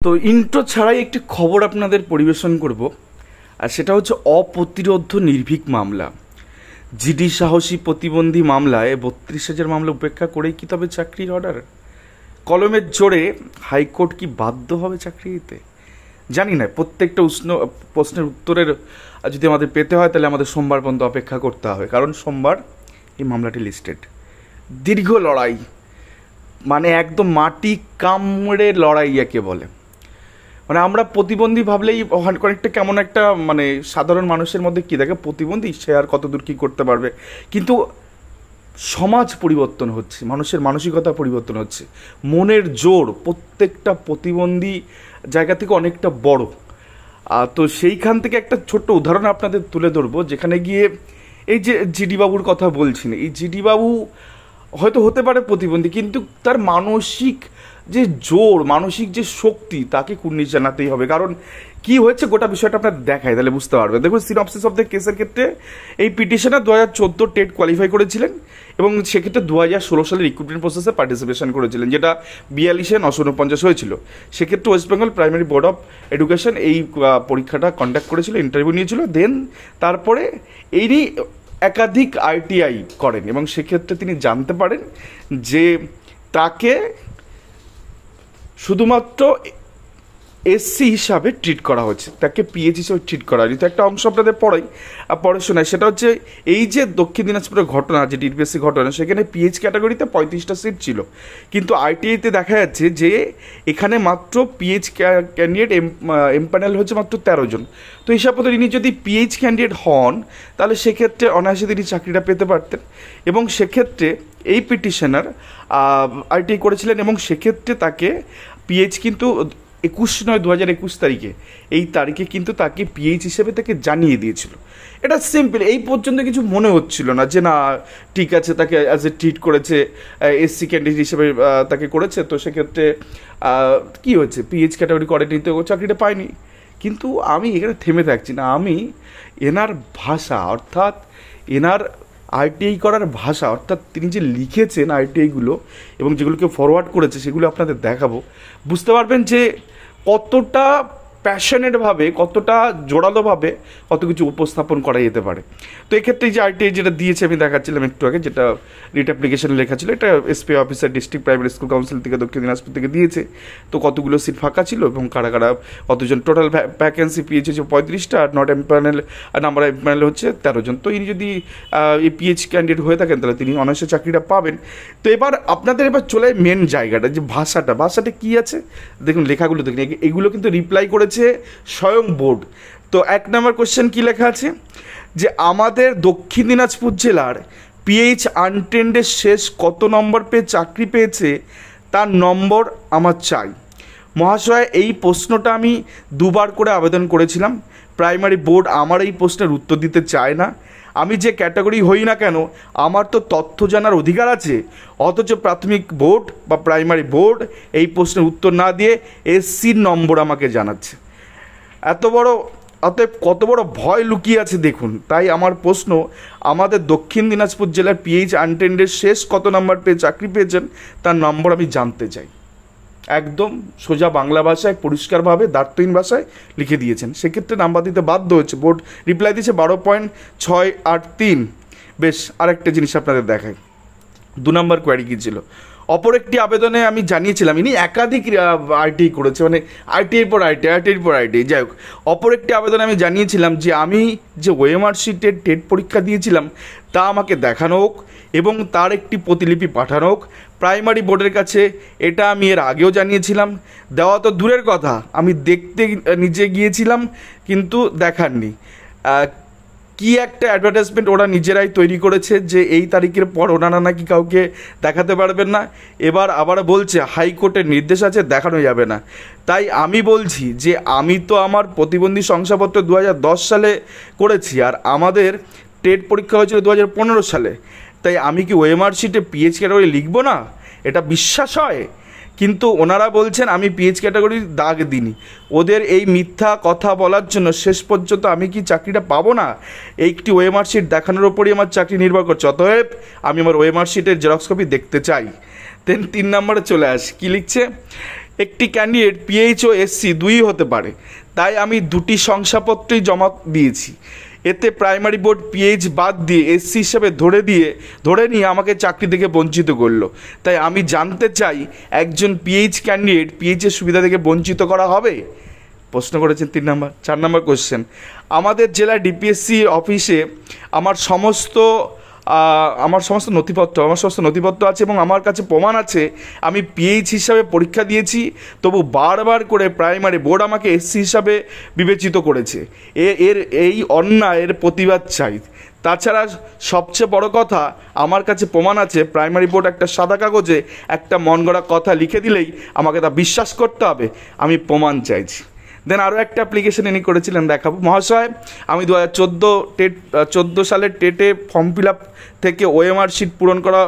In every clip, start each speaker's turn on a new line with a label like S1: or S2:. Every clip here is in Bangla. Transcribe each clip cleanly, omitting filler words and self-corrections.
S1: তো ইন্ট্রো ছাড়াই একটি খবর আপনাদের পরিবেশন করব, আর সেটা হচ্ছে অপ্রতিরোধ্য নির্ভীক মামলা। জিডি সাহসী প্রতিবন্ধী মামলায় 32,000 মামলা উপেক্ষা করেই কি তবে চাকরির অর্ডার? কলমের জোরে হাইকোর্ট কি বাধ্য হবে চাকরি দিতে? জানি না। প্রত্যেকটা প্রশ্নের উত্তরের যদি আমাদের পেতে হয় তাহলে আমাদের সোমবার পর্যন্ত অপেক্ষা করতে হবে, কারণ সোমবার এই মামলাটি লিস্টেড। দীর্ঘ লড়াই, মানে একদম মাটি কামড়ে লড়াই একে বলে। মানে আমরা প্রতিবন্ধী ভাবলেই অনেকটা কেমন একটা মানে সাধারণ মানুষের মধ্যে কী দেখে, প্রতিবন্ধী সে আর কতদূর কী করতে পারবে। কিন্তু সমাজ পরিবর্তন হচ্ছে, মানুষের মানসিকতা পরিবর্তন হচ্ছে, মনের জোর প্রত্যেকটা প্রতিবন্ধী জায়গা থেকে অনেকটা বড়। তো সেইখান থেকে একটা ছোট্ট উদাহরণ আপনাদের তুলে ধরবো, যেখানে গিয়ে এই যে জিডি বাবুর কথা বলছি না, এই জিডি বাবু হয়তো হতে পারে প্রতিবন্ধী, কিন্তু তার মানসিক যে জোর, মানসিক যে শক্তি, তাকে কুর্নিশ জানাতেই হবে। কারণ কি হয়েছে গোটা বিষয়টা আপনার দেখায়, তাহলে বুঝতে পারবেন। দেখুন, সিনপসিস অফ দ্য কেসের ক্ষেত্রে এই পিটিশনার 2014 টেট কোয়ালিফাই করেছিলেন এবং সেক্ষেত্রে 2016 সালে রিক্রুটমেন্ট প্রসেসে পার্টিসিপেশন করেছিলেন, যেটা 42,949 হয়েছিল। সেক্ষেত্রে West Bengal primary board of education এই পরীক্ষাটা কন্ডাক্ট করেছিল, ইন্টারভিউ নিয়েছিল। দেন তারপরে এই একাধিক আইটিআই করেন এবং সেক্ষেত্রে তিনি জানতে পারেন যে তাকে শুধুমাত্র এসসি হিসাবে ট্রিট করা হচ্ছে, তাকে পিএইচ হিসাবে ট্রিট করা হয়নি। তো একটা অংশ আপনাদের পড়ে শোনায়, সেটা হচ্ছে এই যে দক্ষিণ দিনাজপুরের ঘটনা, যে ডিপিএসসি ঘটনা, সেখানে পিএইচ ক্যাটাগরিতে 35টা সিট ছিল, কিন্তু আইটিআইতে দেখা যাচ্ছে যে এখানে মাত্র পিএইচ ক্যান্ডিডেট এমপ্যানেল হচ্ছে মাত্র 13 জন। তো হিসাব মতো ইনি যদি পিএইচ ক্যান্ডিডেট হন তাহলে সেক্ষেত্রে অনায়াসে তিনি চাকরিটা পেতে পারতেন। এবং সেক্ষেত্রে এই পিটিশনার আইটিআই করেছিলেন এবং সেক্ষেত্রে তাকে পিএইচ কিন্তু 2021 তারিখে, এই তারিখে কিন্তু তাকে পিএইচ হিসেবে তাকে জানিয়ে দিয়েছিল। এটা সিম্পল, এই পর্যন্ত কিছু মনে হচ্ছিল না যে না ঠিক আছে, তাকে অ্যাজ এ ট্রিট করেছে, এসসি ক্যান্ডিডেট হিসেবে তাকে করেছে, তো সেক্ষেত্রে কী হচ্ছে, পিএইচ ক্যাটাগরি করেনি তো চাকরিটা পায়নি। কিন্তু আমি এখানে থেমে থাকছি না, আমি এনার ভাষা, অর্থাৎ এনার আইটিআই করার ভাষা, অর্থাৎ তিনি যে লিখেছেন আইটিআইগুলো এবং যেগুলোকে ফরওয়ার্ড করেছে সেগুলো আপনাদের দেখাবো। বুঝতে পারবেন যে কতটা প্যাশনেটভাবে, কতটা জোরালোভাবে কত কিছু উপস্থাপন করা যেতে পারে। তো এক্ষেত্রে যে আইটিআই যেটা দিয়েছে আমি দেখাচ্ছিলাম একটু আগে, যেটা রিট অ্যাপ্লিকেশনে লেখা ছিল, এটা SP officer district primary school council থেকে দক্ষিণ দিনাজপুর থেকে দিয়েছে। তো কতগুলো সিট ফাঁকা ছিল এবং কারা কারা কতজন, টোটাল ভ্যাকেন্সি পিএইচ হচ্ছে 35টা, আর নট এমপ্যানেল নাম্বার এমপ্যানেল হচ্ছে 13 জন। তো ইনি যদি এই পিএইচ ক্যান্ডিডেট হয়ে থাকেন তাহলে তিনি অনায়াসে চাকরিটা পাবেন। তো এবার আপনাদের চলে মেন জায়গাটা, যে ভাষাটা কী আছে দেখুন, লেখাগুলো দেখুন, এগুলো কিন্তু রিপ্লাই করেছে স্বয়ং বোর্ড। তো 1 নম্বর কোশ্চেন কি লেখা আছে, যে আমাদের দক্ষিণ দিনাজপুর জেলার পিএইচ আনটেন্ডের শেষ কত নম্বর পেয়ে চাকরি পেয়েছে তার নম্বর আমার চাই। মহাশয়, এই প্রশ্নটা আমি 2বার করে আবেদন করেছিলাম, প্রাইমারি বোর্ড আমার এই প্রশ্নের উত্তর দিতে চায় না। আমি যে ক্যাটাগরি হই না কেন আমার তো তথ্য জানার অধিকার আছে, অথচ প্রাথমিক বোর্ড বা প্রাইমারি বোর্ড এই প্রশ্নের উত্তর না দিয়ে এসসির নম্বর আমাকে জানাচ্ছে। অতএব কত বড় ভয় লুকিয়ে আছে দেখুন। তাই আমার প্রশ্ন, আমাদের দক্ষিণ দিনাজপুর জেলার পিএইচ আনটেন্ডের শেষ কত নম্বর পেয়ে চাকরি পেয়েছেন তার নম্বর আমি জানতে চাই। একদম সোজা বাংলা ভাষায় পরিষ্কারভাবে দ্বার্থহীন ভাষায় লিখে দিয়েছেন, সেক্ষেত্রে নাম্বার দিতে বাধ্য হচ্ছে। বোর্ড রিপ্লাই দিয়েছে 12.683। বেশ, আরেকটা জিনিস আপনাদের দেখাই। 2 নম্বর কোয়ারি কী ছিল, অপর একটি আবেদনে আমি জানিয়েছিলাম, ইনি একাধিক আইটিআই করেছে, মানে আইটিআইয়ের পর আইটিআই। যাই হোক, অপর একটি আবেদনে আমি জানিয়েছিলাম যে আমি যে ওএমআর শিটের টেট পরীক্ষা দিয়েছিলাম তা আমাকে দেখানো হোক এবং তার একটি প্রতিলিপি পাঠানো হোক প্রাইমারি বোর্ডের কাছে। এটা আমি এর আগেও জানিয়েছিলাম, দেওয়া তো দূরের কথা, আমি দেখতে নিজে গিয়েছিলাম কিন্তু দেখাননি। কি একটা অ্যাডভার্টাইজমেন্ট ওরা নিজেরাই তৈরি করেছে যে এই তারিখের পর ওনারা নাকি কাউকে দেখাতে পারবেন না। এবার আবার বলছে হাইকোর্টের নির্দেশ আছে, দেখানো যাবে না। তাই আমি বলছি যে আমি তো আমার প্রতিবন্ধী শংসাপত্র 2010 সালে করেছি, আর আমাদের টেট পরীক্ষা হয়েছিল 2015 সালে। তাই আমি কি ওএমআর শিটে পিএইচ ক্যাটাগরি লিখব না? এটা বিশ্বাস হয়? কিন্তু ওনারা বলছেন আমি পিএইচ ক্যাটাগরির দাগ দিইনি। ওদের এই মিথ্যা কথা বলার জন্য শেষ পর্যন্ত আমি কি চাকরিটা পাবো না? একটি ওএমআর শিট দেখানোর ওপরই আমার চাকরি নির্ভর করছে। অতএব আমি আমার ওএমআর শিটের জেরক্স কপি দেখতে চাই। দেন 3 নম্বরে চলে আসি, কী লিখছে, একটি ক্যান্ডিডেট পিএইচ ও এসসি দুই হতে পারে, তাই আমি দুটি শংসাপত্রই জমা দিয়েছি। এতে প্রাইমারি বোর্ড পিএইচ বাদ দিয়ে এসসি হিসাবে ধরে নিয়ে আমাকে চাকরি থেকে বঞ্চিত করলো। তাই আমি জানতে চাই, একজন পিএইচ ক্যান্ডিডেট পিএইচের সুবিধা থেকে বঞ্চিত করা হবে? প্রশ্ন করেছেন 3 নম্বর। 4 নম্বর কোশ্চেন, আমাদের জেলার ডিপিএসসি অফিসে আমার সমস্ত নথিপত্র আছে এবং আমার কাছে প্রমাণ আছে আমি পিএইচ হিসাবে পরীক্ষা দিয়েছি, তবু বারবার করে প্রাইমারি বোর্ড আমাকে এসসি হিসাবে বিবেচিত করেছে। এই অন্যায়ের প্রতিবাদ চাই। তাছাড়া সবচেয়ে বড় কথা, আমার কাছে প্রমাণ আছে প্রাইমারি বোর্ড একটা সাদা কাগজে একটা মন গড়া কথা লিখে দিলেই আমাকে তা বিশ্বাস করতে হবে। আমি প্রমাণ চাইছি। দেন আরও একটা অ্যাপ্লিকেশন ইনি করেছিলেন, দেখাবো। মহাশয়, আমি 2014 সালের টেটে ফর্ম ফিল আপ থেকে ওএমআর শিট পূরণ করা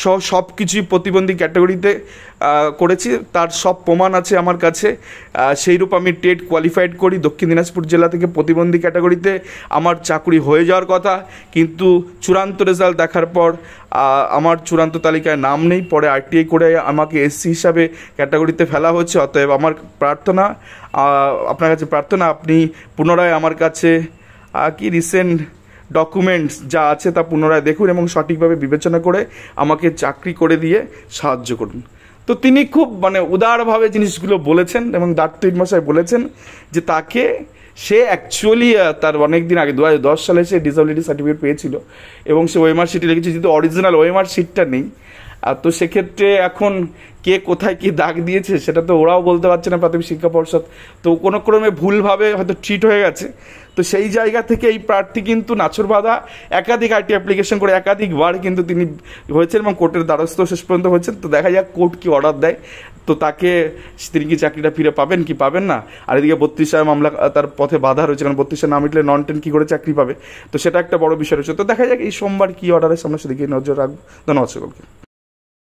S1: সহ সব কিছুই প্রতিবন্ধী ক্যাটাগরিতে করেছি, তার সব প্রমাণ আছে আমার কাছে। সেইরূপ আমি টেট কোয়ালিফাইড করি। দক্ষিণ দিনাজপুর জেলা থেকে প্রতিবন্ধী ক্যাটাগরিতে আমার চাকরি হয়ে যাওয়ার কথা, কিন্তু চূড়ান্ত রেজাল্ট দেখার পর আমার চূড়ান্ত তালিকায় নাম নেই। পরে আরটিআই করে আমাকে এসসি হিসাবে ক্যাটাগরিতে ফেলা হচ্ছে। অতএব আমার প্রার্থনা, আপনার কাছে প্রার্থনা, আপনি পুনরায় আমার কাছে কি রিসেন্ট ডকুমেন্টস যা আছে তা পুনরায় দেখুন এবং সঠিকভাবে বিবেচনা করে আমাকে চাকরি করে দিয়ে সাহায্য করুন। তো তিনি খুব উদারভাবে জিনিসগুলো বলেছেন এবং দার্থিক মশাই বলেছেন যে সে অ্যাকচুয়ালি তার অনেক দিন আগে 2010 সালে সে ডিসেবিলিটি সার্টিফিকেট পেয়েছিল এবং সে ওএমআর শিটে লিখেছে, যেহেতু অরিজিনাল ওএমআর শিটটা নেই। তো সেক্ষেত্রে এখন কে কোথায় কি দাগ দিয়েছে সেটা তো ওরাও বলতে পারছে না, প্রাথমিক শিক্ষা পর্ষদ। তো কোনো ক্রমে ভুলভাবে হয়তো ট্রিট হয়ে গেছে। তো সেই জায়গা থেকে এই প্রার্থী কিন্তু নাছরবাধা একাধিক আইটি অ্যাপ্লিকেশন করে একাধিকবার কিন্তু তিনি হয়েছেন এবং কোর্টের দ্বারস্থ শেষ পর্যন্ত হয়েছেন। তো দেখা যাক কোর্ট কি অর্ডার দেয়, তো তিনি কি চাকরিটা ফিরে পাবেন কি পাবেন না। আর এদিকে 32 মামলা তার পথে বাধা রয়েছে, কারণ 32 না মিটলে নন 10 কী করে চাকরি পাবে। তো সেটা একটা বড় বিষয় রয়েছে। তো দেখা যাক এই সোমবার কি অর্ডারের সামনে সেদিকে নজর রাখবো। ধন্যবাদ সকলকে।